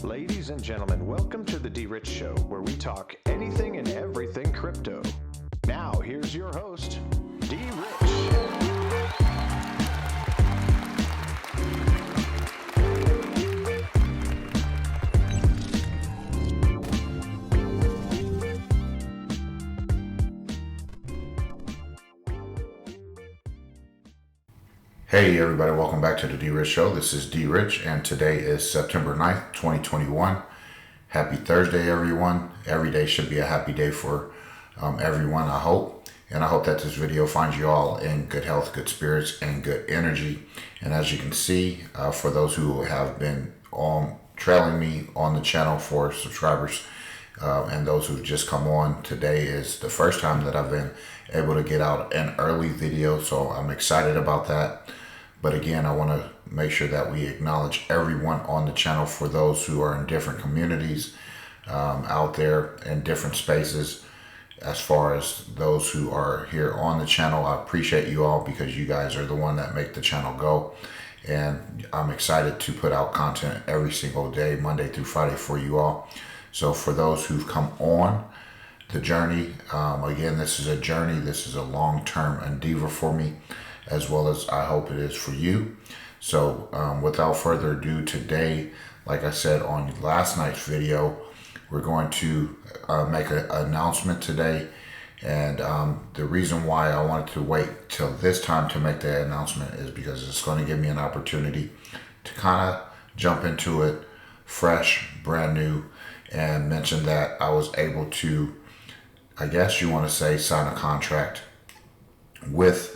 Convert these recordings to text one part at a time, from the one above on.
Ladies and gentlemen, welcome to the DRich Show, where we talk anything and everything crypto. Now, here's your host, DRich. Hey everybody, welcome back to the DRich Show. This is DRich and today is September 9th, 2021. Happy Thursday, everyone. Every day should be a happy day for everyone, I hope. And I hope that this video finds you all in good health, good spirits, and good energy. And as you can see, for those who have been trailing me on the channel for subscribers, and those who've just come on, today is the first time that I've been able to get out an early video, so I'm excited about that. But again, I want to make sure that we acknowledge everyone on the channel. For those who are in different communities out there in different spaces, as far as those who are here on the channel, I appreciate you all because you guys are the one that make the channel go. And I'm excited to put out content every single day, Monday through Friday, for you all. So for those who've come on the journey, again, this is a journey. This is a long-term endeavor for me, as well as I hope it is for you. So without further ado, today, like I said on last night's video, we're going to make an announcement today. And the reason why I wanted to wait till this time to make the announcement is because it's going to give me an opportunity to kind of jump into it fresh, brand new, and mention that I was able to, I guess you want to say, sign a contract with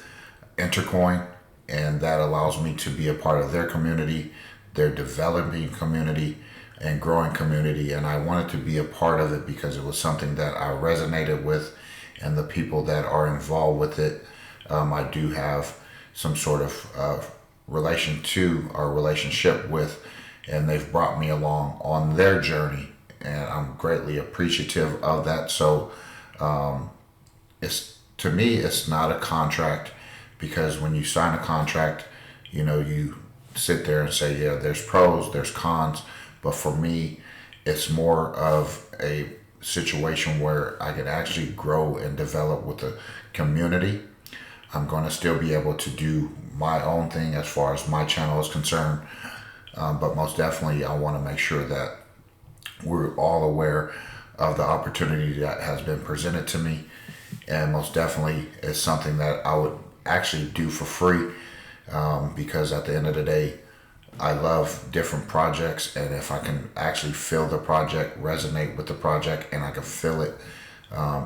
Intercoin, and that allows me to be a part of their community, their developing community and growing community. And I wanted to be a part of it because it was something that I resonated with, and the people that are involved with it, I do have some sort of relationship with, and they've brought me along on their journey, and I'm greatly appreciative of that. So to me, it's not a contract, because when you sign a contract, you know, you sit there and say, yeah, there's pros, there's cons. But for me, it's more of a situation where I can actually grow and develop with the community. I'm going to still be able to do my own thing as far as my channel is concerned. But most definitely, I want to make sure that we're all aware of the opportunity that has been presented to me. And most definitely, it's something that I would actually do for free, because at the end of the day, I love different projects, and if I can actually feel the project, resonate with the project, and I can feel it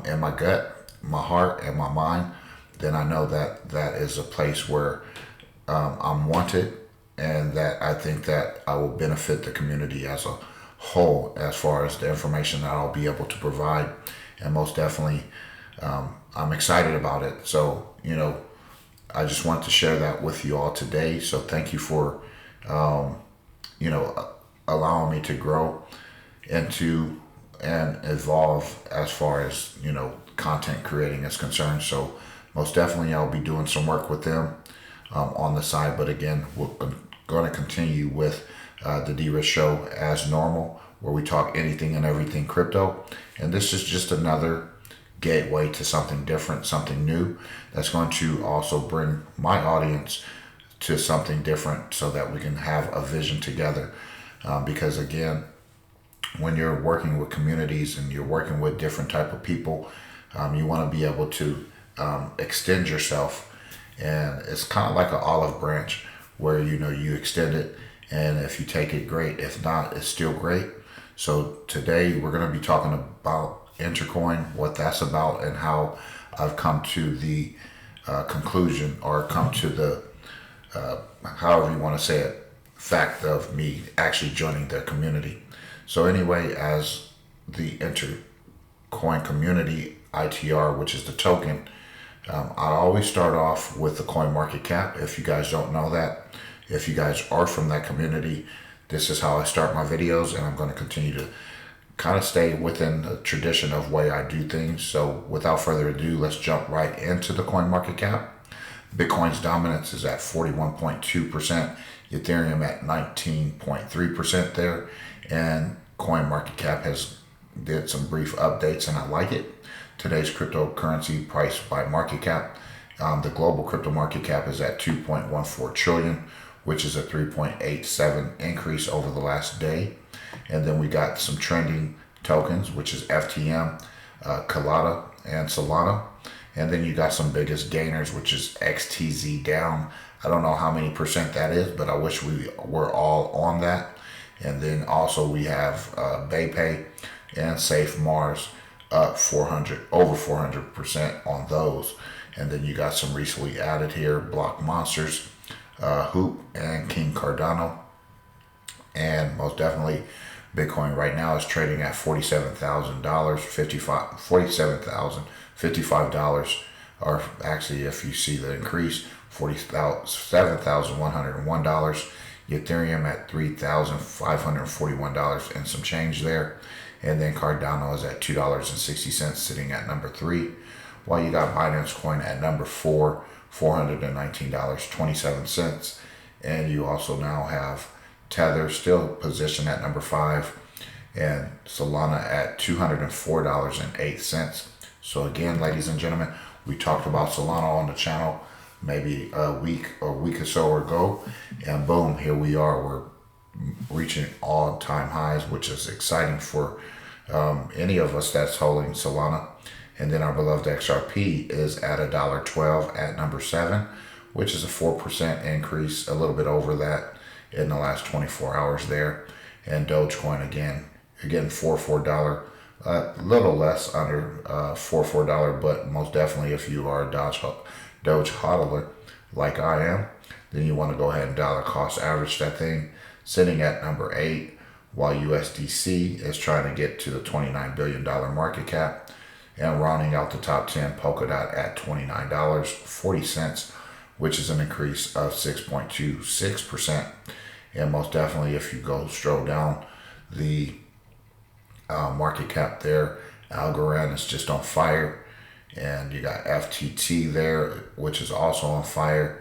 in my gut, my heart, and my mind, then I know that that is a place where I'm wanted, and that I think that I will benefit the community as a whole as far as the information that I'll be able to provide. And most definitely, I'm excited about it. So, you know, I just want to share that with you all today. So thank you for, you know, allowing me to grow into and evolve as far as, you know, content creating is concerned. So most definitely I'll be doing some work with them on the side. But again, we're going to continue with the DRich Show as normal, where we talk anything and everything crypto. And this is just another gateway to something different, something new, that's going to also bring my audience to something different, so that we can have a vision together. Because again, when you're working with communities and you're working with different type of people, you want to be able to extend yourself. And it's kind of like an olive branch, where, you know, you extend it, and if you take it, great. If not, it's still great. So today we're going to be talking about Intercoin, what that's about, and how I've come to the conclusion, or come to the however you want to say it, fact of me actually joining their community. So anyway, as the Intercoin community, ITR, which is the token, I always start off with the coin market cap. If you guys don't know that, if you guys are from that community, this is how I start my videos, and I'm going to continue to kind of stay within the tradition of way I do things. So without further ado, let's jump right into the coin market cap. Bitcoin's dominance is at 41.2%. Ethereum at 19.3% there, and coin market cap has did some brief updates, and I like it. Today's cryptocurrency price by market cap, the global crypto market cap is at 2.14 trillion, which is a 3.87 increase over the last day. And then we got some trending tokens, which is FTM, Colada, and Solana. And then you got some biggest gainers, which is XTZ down. I don't know how many percent that is, but I wish we were all on that. And then also we have BayPay and Safe Mars up over 400% on those. And then you got some recently added here, Block Monsters, Hoop, and King Cardano. And most definitely Bitcoin right now is trading at $47,055, or actually if you see the increase, $47,101. Ethereum at $3,541 and some change there. And then Cardano is at $2.60, sitting at number 3. While you got Binance Coin at number 4, $419.27. And you also now have Tether still positioned at number 5, and Solana at $204.08. So again, ladies and gentlemen, we talked about Solana on the channel maybe a week or so ago, and boom, here we are. We're reaching all-time highs, which is exciting for any of us that's holding Solana. And then our beloved XRP is at $1.12 at number 7, which is a 4% increase, a little bit over that in the last 24 hours there. And Dogecoin again $4, a little less under $4, but most definitely if you are a Doge hodler like I am, then you want to go ahead and dollar cost average that thing, sitting at number 8, while USDC is trying to get to the $29 billion market cap. And rounding out the top 10, Polkadot at $29.40, which is an increase of 6.26%. And most definitely, if you go stroll down the market cap there, Algorand is just on fire. And you got FTT there, which is also on fire.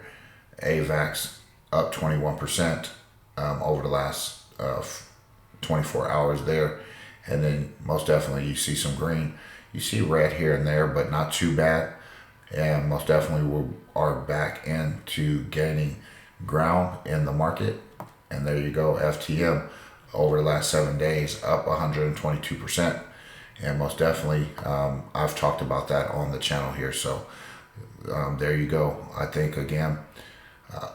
AVAX up 21% over the last 24 hours there. And then most definitely you see some green. You see red here and there, but not too bad. And most definitely we are back into gaining ground in the market. And there you go, FTM over the last 7 days up 122%. And most definitely, I've talked about that on the channel here. So there you go. I think again,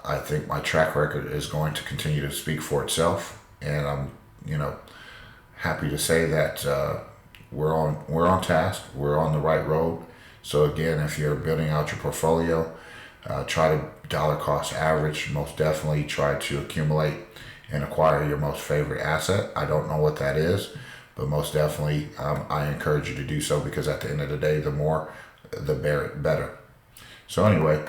I think my track record is going to continue to speak for itself. And I'm, happy to say that we're on task. We're on the right road. So again, if you're building out your portfolio, try to dollar cost average. Most definitely try to accumulate and acquire your most favorite asset. I don't know what that is, but most definitely I encourage you to do so, because at the end of the day, the more, the better. So anyway,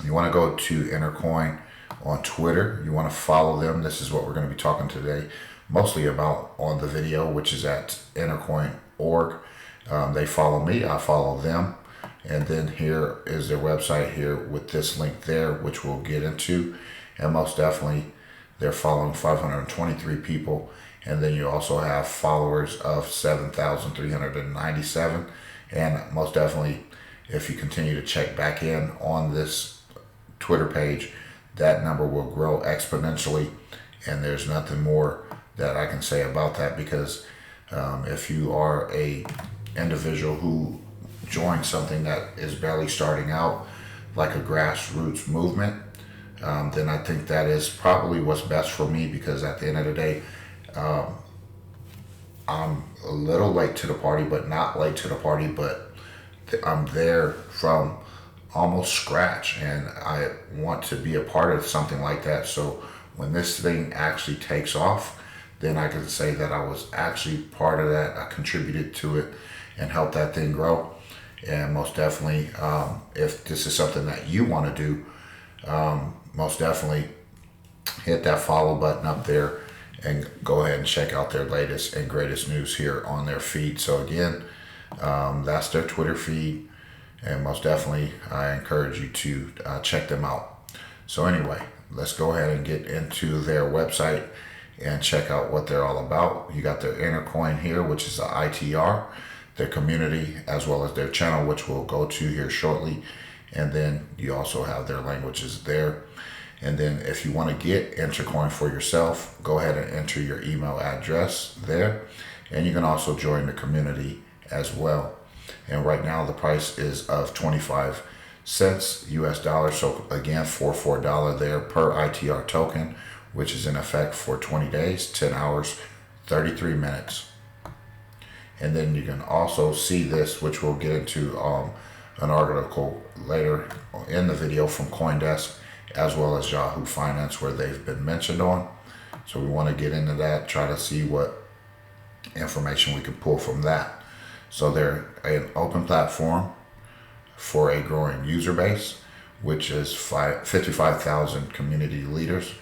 you want to go to Intercoin on Twitter. You want to follow them. This is what we're going to be talking today mostly about on the video, which is at intercoin.org. They follow me, I follow them. And then here is their website here with this link there, which we'll get into. And most definitely, they're following 523 people. And then you also have followers of 7,397. And most definitely, if you continue to check back in on this Twitter page, that number will grow exponentially. And there's nothing more that I can say about that, because if you are a individual who joins something that is barely starting out, like a grassroots movement, then I think that is probably what's best for me, because at the end of the day, I'm a little late to the party, but not late to the party, but I'm there from almost scratch, and I want to be a part of something like that. So when this thing actually takes off, then I can say that I was actually part of that. I contributed to it and helped that thing grow. And most definitely, if this is something that you want to do, most definitely hit that follow button up there and go ahead and check out their latest and greatest news here on their feed. So again, that's their Twitter feed, and most definitely I encourage you to check them out. So anyway, let's go ahead and get into their website and check out what they're all about. You got their Intercoin here, which is the ITR, their community, as well as their channel, which we'll go to here shortly. And then you also have their languages there. And then if you want to get Intercoin for yourself, go ahead and enter your email address there. And you can also join the community as well. And right now the price is of 25 cents US dollars. So again, $44 there per ITR token, which is in effect for 20 days, 10 hours, 33 minutes. And then you can also see this, which we'll get into an article later in the video from CoinDesk, as well as Yahoo Finance, where they've been mentioned on. So we want to get into that, try to see what information we can pull from that. So they're an open platform for a growing user base, which is 55,000 community leaders,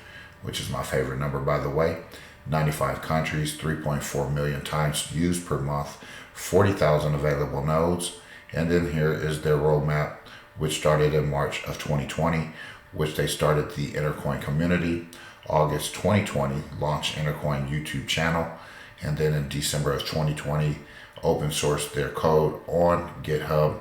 which is my favorite number, by the way. 95 countries, 3.4 million times used per month, 40,000 available nodes. And then here is their roadmap, which started in March of 2020, which they started the Intercoin community. August 2020, launched Intercoin YouTube channel. And then in December of 2020, open sourced their code on GitHub.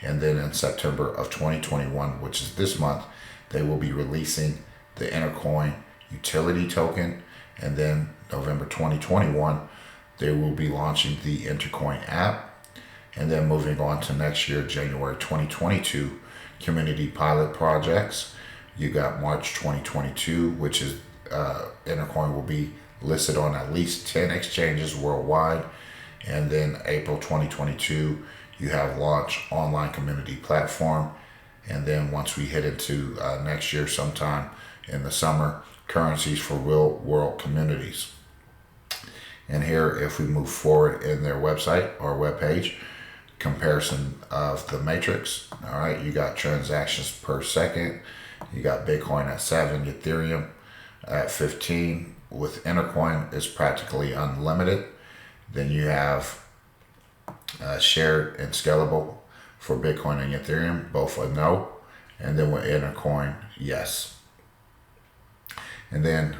And then in September of 2021, which is this month, they will be releasing the Intercoin utility token. And then November 2021, they will be launching the Intercoin app. And then moving on to next year, January 2022, community pilot projects. You got March 2022, which is Intercoin will be listed on at least 10 exchanges worldwide. And then April 2022, you have launch online community platform. And then once we hit into next year, sometime in the summer, Currencies for real world communities. And here, if we move forward in their website or webpage, comparison of the matrix. All right, you got transactions per second. You got Bitcoin at 7, Ethereum at 15. With Intercoin, it's practically unlimited. Then you have shared and scalable for Bitcoin and Ethereum, both a no. And then with Intercoin, yes. And then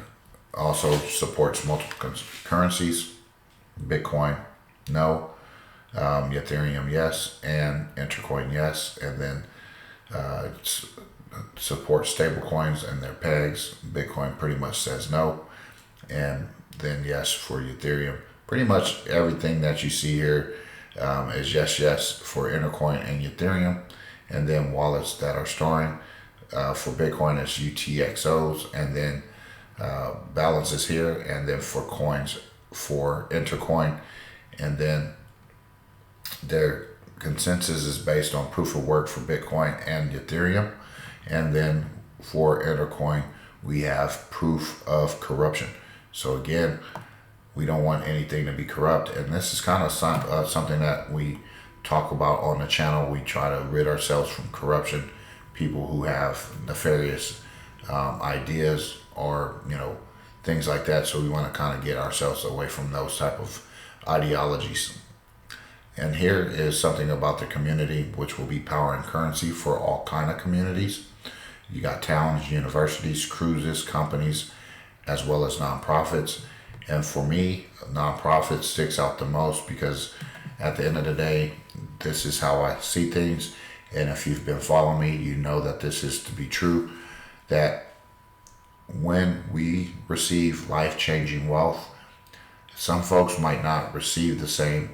also supports multiple currencies. Bitcoin, no. Ethereum, yes. And Intercoin, yes. And then supports stable coins and their pegs. Bitcoin pretty much says no. And then yes for Ethereum. Pretty much everything that you see here is yes for Intercoin and Ethereum. And then wallets that are storing for Bitcoin is UTXOs, and then balances here, and then for coins for Intercoin. And then their consensus is based on proof of work for Bitcoin and Ethereum. And then for Intercoin, we have proof of corruption. So again, we don't want anything to be corrupt. And this is kind of something that we talk about on the channel. We try to rid ourselves from corruption, people who have nefarious ideas or, things like that. So we want to kind of get ourselves away from those type of ideologies. And here is something about the community, which will be powering currency for all kind of communities. You got towns, universities, cruises, companies, as well as nonprofits. And for me, nonprofit sticks out the most because at the end of the day, this is how I see things. And if you've been following me, you know that this is to be true, that when we receive life-changing wealth, some folks might not receive the same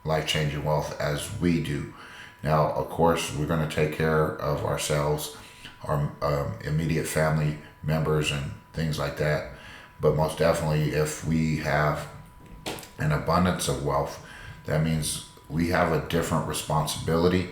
life-changing wealth as we do. Now, of course, we're going to take care of ourselves, our immediate family members and things like that. But most definitely, if we have an abundance of wealth, that means we have a different responsibility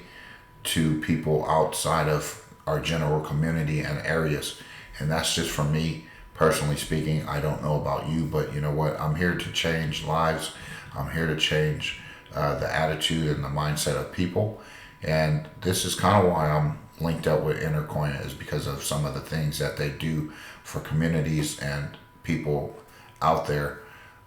to people outside of our general community and areas. And that's just for me, personally speaking. I don't know about you, but you know what? I'm here to change lives. I'm here to change the attitude and the mindset of people. And this is kind of why I'm linked up with Intercoin, is because of some of the things that they do for communities and people out there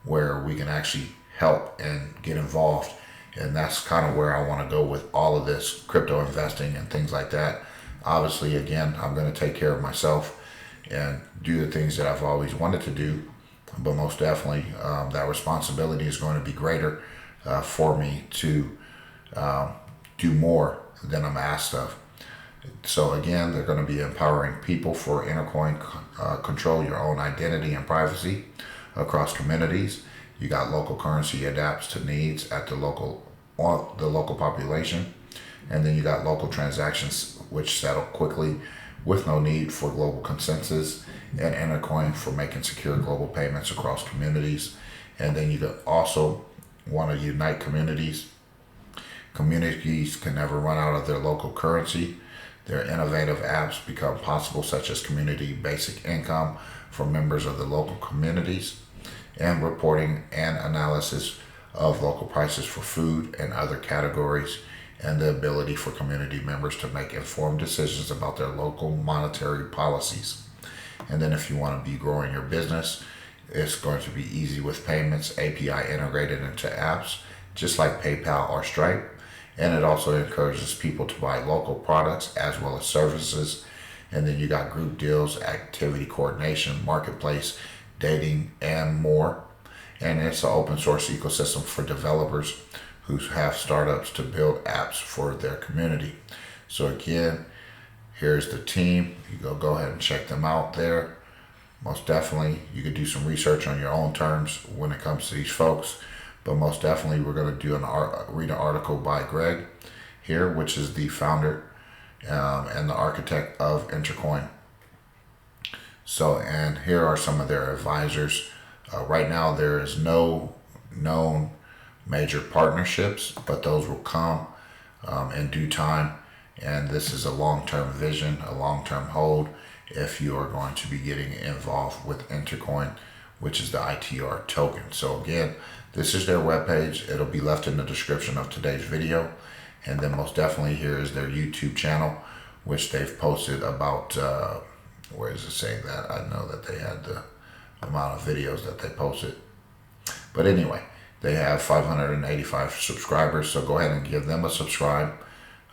where we can actually help and get involved. And that's kind of where I want to go with all of this crypto investing and things like that. Obviously, again, I'm going to take care of myself and do the things that I've always wanted to do. But most definitely, that responsibility is going to be greater for me to do more than I'm asked of. So again, they're going to be empowering people for Intercoin. Control your own identity and privacy across communities. You got local currency adapts to needs at the local population, and then you got local transactions which settle quickly with no need for global consensus, and Intercoin for making secure global payments across communities. And then you also want to unite communities. Communities can never run out of their local currency. Their innovative apps become possible, such as community basic income for members of the local communities, and reporting and analysis of local prices for food and other categories, and the ability for community members to make informed decisions about their local monetary policies. And then if you want to be growing your business, it's going to be easy with payments, API integrated into apps, just like PayPal or Stripe. And it also encourages people to buy local products as well as services. And then you got group deals, activity coordination, marketplace, dating, and more. And it's an open source ecosystem for developers who have startups to build apps for their community. So again, here's the team. You go ahead and check them out there. Most definitely, you could do some research on your own terms when it comes to these folks. But most definitely, we're going to do read an article by Greg here, which is the founder and the architect of Intercoin. So, and here are some of their advisors. Right now, there is no known major partnerships, but those will come in due time. And this is a long-term vision, a long-term hold if you are going to be getting involved with Intercoin, which is the ITR token. So again, this is their webpage. It'll be left in the description of today's video. And then most definitely here is their YouTube channel, which they've posted about, where does it say that? I know that they had the amount of videos that they posted. But anyway, they have 585 subscribers. So go ahead and give them a subscribe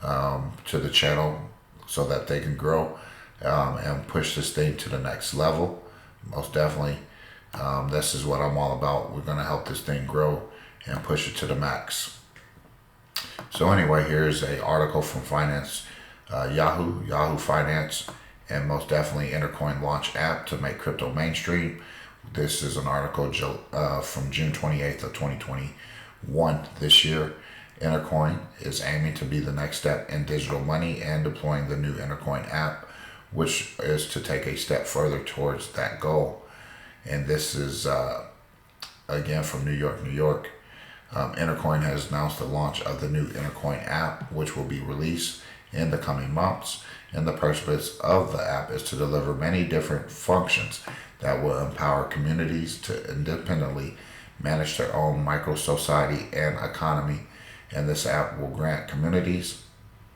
to the channel so that they can grow and push this thing to the next level. Most definitely. This is what I'm all about. We're going to help this thing grow and push it to the max. So anyway, here's an article from Yahoo Finance, and most definitely Intercoin launch app to make crypto mainstream. This is an article from June 28th of 2021 this year. Intercoin is aiming to be the next step in digital money and deploying the new Intercoin app, which is to take a step further towards that goal. And this is, again, from New York. Intercoin has announced the launch of the new Intercoin app, which will be released in the coming months. And the purpose of the app is to deliver many different functions that will empower communities to independently manage their own micro-society and economy. And this app will grant communities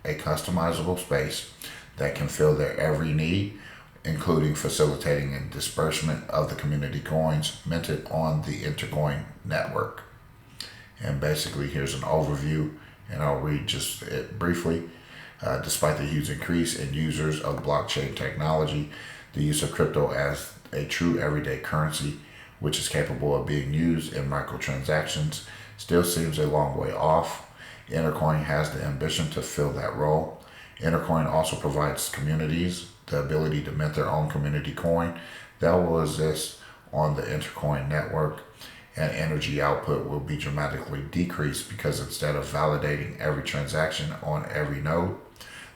a customizable space that can fill their every need, including facilitating and disbursement of the community coins minted on the Intercoin network. And basically, here's an overview, and I'll read just it briefly. Despite the huge increase in users of blockchain technology, the use of crypto as a true everyday currency, which is capable of being used in microtransactions, still seems a long way off. Intercoin has the ambition to fill that role. Intercoin also provides communities the ability to mint their own community coin that will exist on the Intercoin network, and energy output will be dramatically decreased because instead of validating every transaction on every node,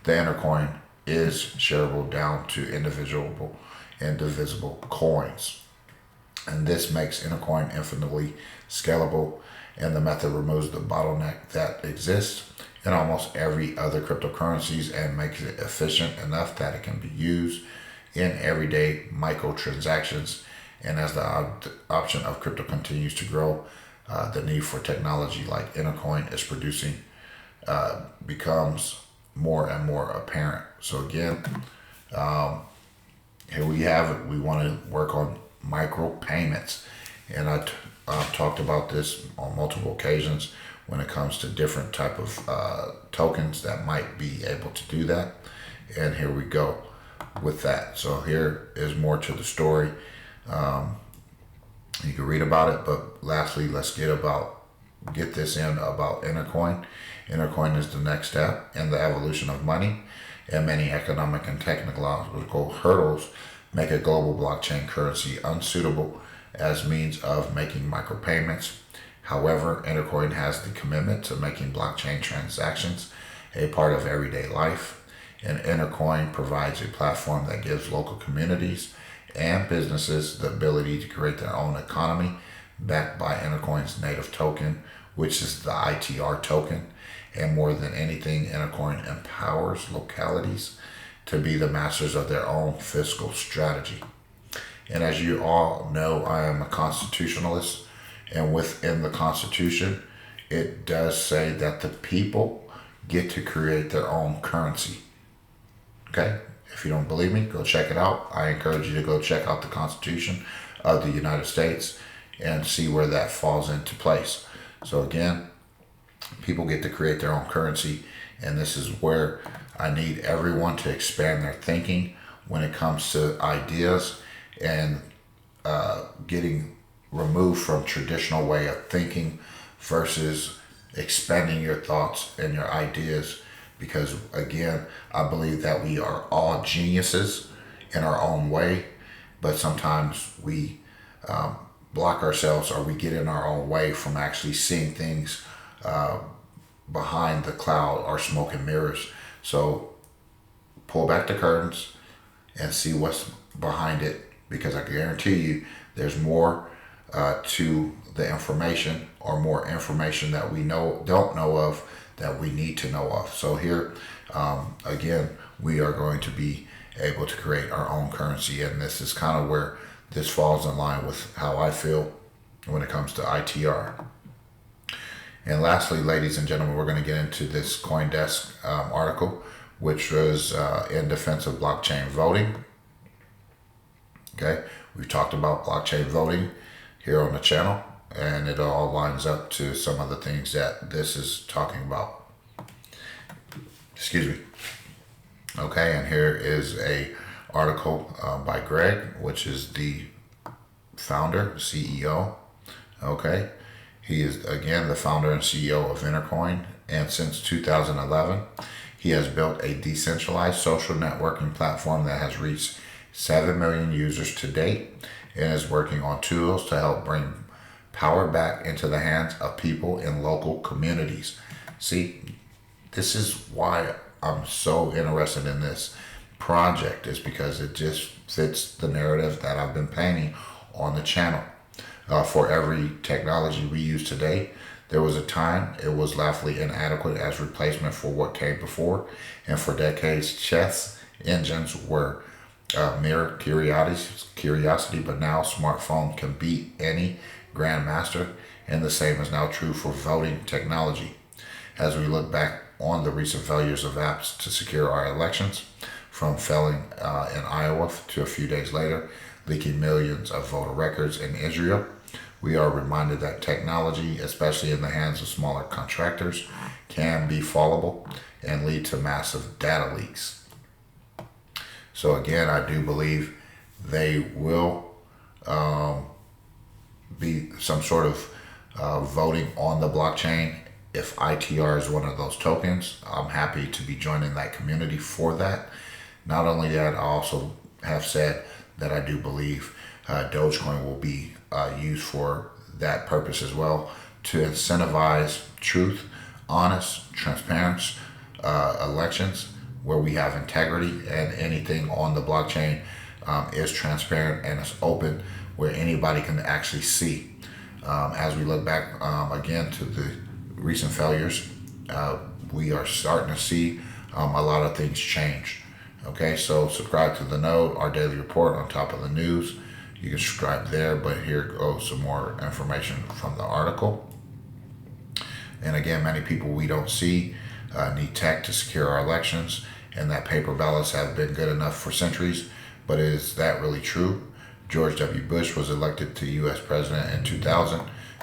the Intercoin is shareable down to individual and divisible coins. And this makes Intercoin infinitely scalable, and the method removes the bottleneck that exists in almost every other cryptocurrencies and makes it efficient enough that it can be used in everyday microtransactions. And as the option of crypto continues to grow, the need for technology like Intercoin is producing becomes more and more apparent. So again, here we have it. We want to work on micro payments, and I talked about this on multiple occasions when it comes to different type of tokens that might be able to do that. And here we go. with that. So here is more to the story. You can read about it, but lastly, let's get this in about Intercoin. Intercoin is the next step in the evolution of money, and many economic and technological hurdles make a global blockchain currency unsuitable as means of making micropayments. However, Intercoin has the commitment to making blockchain transactions a part of everyday life, and Intercoin provides a platform that gives local communities and businesses the ability to create their own economy backed by Intercoin's native token, which is the ITR token. And more than anything, Intercoin empowers localities to be the masters of their own fiscal strategy. And as you all know, I am a constitutionalist, and within the Constitution, it does say that the people get to create their own currency. Okay? If you don't believe me, go check it out. I encourage you to go check out the Constitution of the United States and see where that falls into place. So again, people get to create their own currency, and this is where I need everyone to expand their thinking when it comes to ideas and getting removed from traditional way of thinking versus expanding your thoughts and your ideas. Because again, I believe that we are all geniuses in our own way, but sometimes we block ourselves, or we get in our own way from actually seeing things behind the cloud or smoke and mirrors. So pull back the curtains and see what's behind it, because I guarantee you there's more to the information, or more information that we don't know of that we need to know of. So here, again, we are going to be able to create our own currency, and this is kind of where this falls in line with how I feel when it comes to ITR. And lastly, ladies and gentlemen, we're going to get into this CoinDesk article, which was in defense of blockchain voting. Okay, we've talked about blockchain voting here on the channel, and it all lines up to some of the things that this is talking about. Excuse me. Okay, and here is a article by Greg, which is the founder, CEO. Okay, he is again the founder and CEO of Intercoin, and since 2011, he has built a decentralized social networking platform that has reached 7 million users to date, and is working on tools to help bring power back into the hands of people in local communities. See, this is why I'm so interested in this project, is because it just fits the narrative that I've been painting on the channel. For every technology we use today, there was a time it was laughably inadequate as replacement for what came before, and for decades chess engines were mere curiosity, but now smartphone can beat any grandmaster, and the same is now true for voting technology. As we look back on the recent failures of apps to secure our elections, from failing in Iowa to a few days later leaking millions of voter records in Israel, we are reminded that technology, especially in the hands of smaller contractors, can be fallible and lead to massive data leaks. So again, I do believe they will be some sort of voting on the blockchain. If ITR is one of those tokens, I'm happy to be joining that community for that. Not only that, I also have said that I do believe Dogecoin will be used for that purpose as well, to incentivize truth, honest, transparent elections where we have integrity, and anything on the blockchain is transparent and it's open, where anybody can actually see. As we look back again to the recent failures, we are starting to see a lot of things change. Okay, so subscribe to the Node, our daily report on top of the news. You can subscribe there, but here goes some more information from the article. And again, many people we don't see need tech to secure our elections, and that paper ballots have been good enough for centuries. But is that really true? George W. Bush was elected to U.S. president in 2000,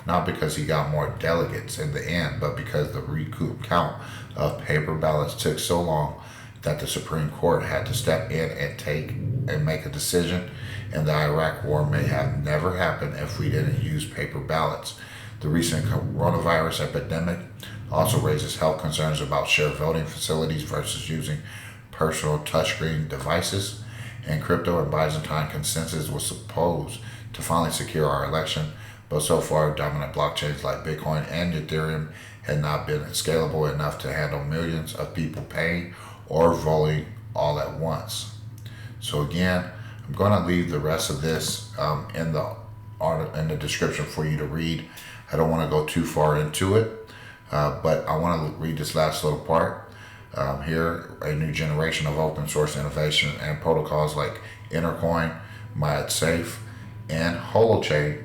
not because he got more delegates in the end, but because the recount of paper ballots took so long that the Supreme Court had to step in and make a decision, and the Iraq War may have never happened if we didn't use paper ballots. The recent coronavirus epidemic also raises health concerns about shared voting facilities versus using personal touchscreen devices. And crypto and Byzantine consensus was supposed to finally secure our election, but so far dominant blockchains like Bitcoin and Ethereum had not been scalable enough to handle millions of people paying or voting all at once. So again, I'm going to leave the rest of this in the description for you to read. I don't want to go too far into it, but I want to read this last little part. Here, a new generation of open source innovation and protocols like Intercoin, MySafe, and Holochain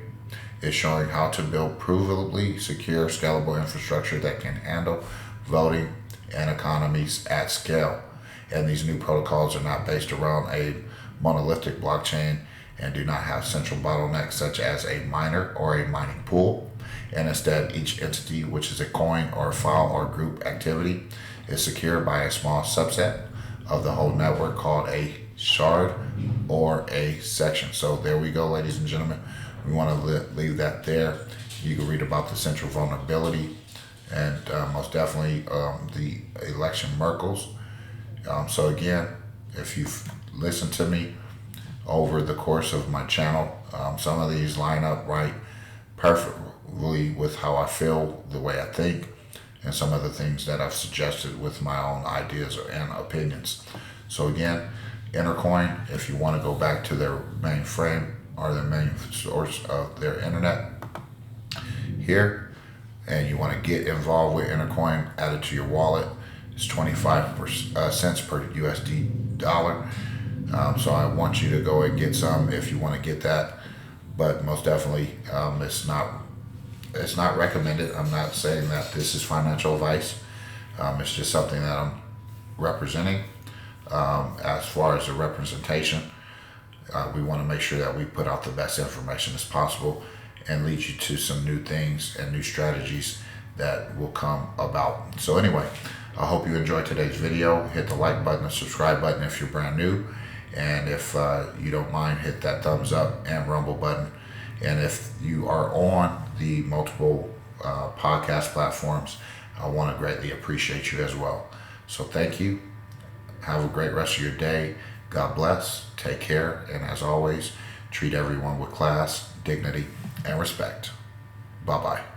is showing how to build provably secure, scalable infrastructure that can handle voting and economies at scale. And these new protocols are not based around a monolithic blockchain and do not have central bottlenecks such as a miner or a mining pool. And instead, each entity, which is a coin or a file or group activity, is secured by a small subset of the whole network called a shard or a section. So there we go, ladies and gentlemen. We want to leave that there. You can read about the central vulnerability and most definitely the election miracles. So again, if you've listened to me over the course of my channel, some of these line up right perfectly with how I feel, the way I think, and some of the things that I've suggested with my own ideas and opinions. So again, Intercoin, if you want to go back to their mainframe or the main source of their internet here, and you want to get involved with Intercoin, add it to your wallet. It's 25 cents per USD dollar. So I want you to go and get some if you want to get that, but most definitely it's not recommended. I'm not saying that this is financial advice. It's just something that I'm representing. As far as the representation, we want to make sure that we put out the best information as possible and lead you to some new things and new strategies that will come about. So anyway, I hope you enjoyed today's video. Hit the like button, the subscribe button if you're brand new. And if you don't mind, hit that thumbs up and rumble button. And if you are on the multiple podcast platforms, I want to greatly appreciate you as well. So thank you. Have a great rest of your day. God bless. Take care. And as always, treat everyone with class, dignity, and respect. Bye-bye.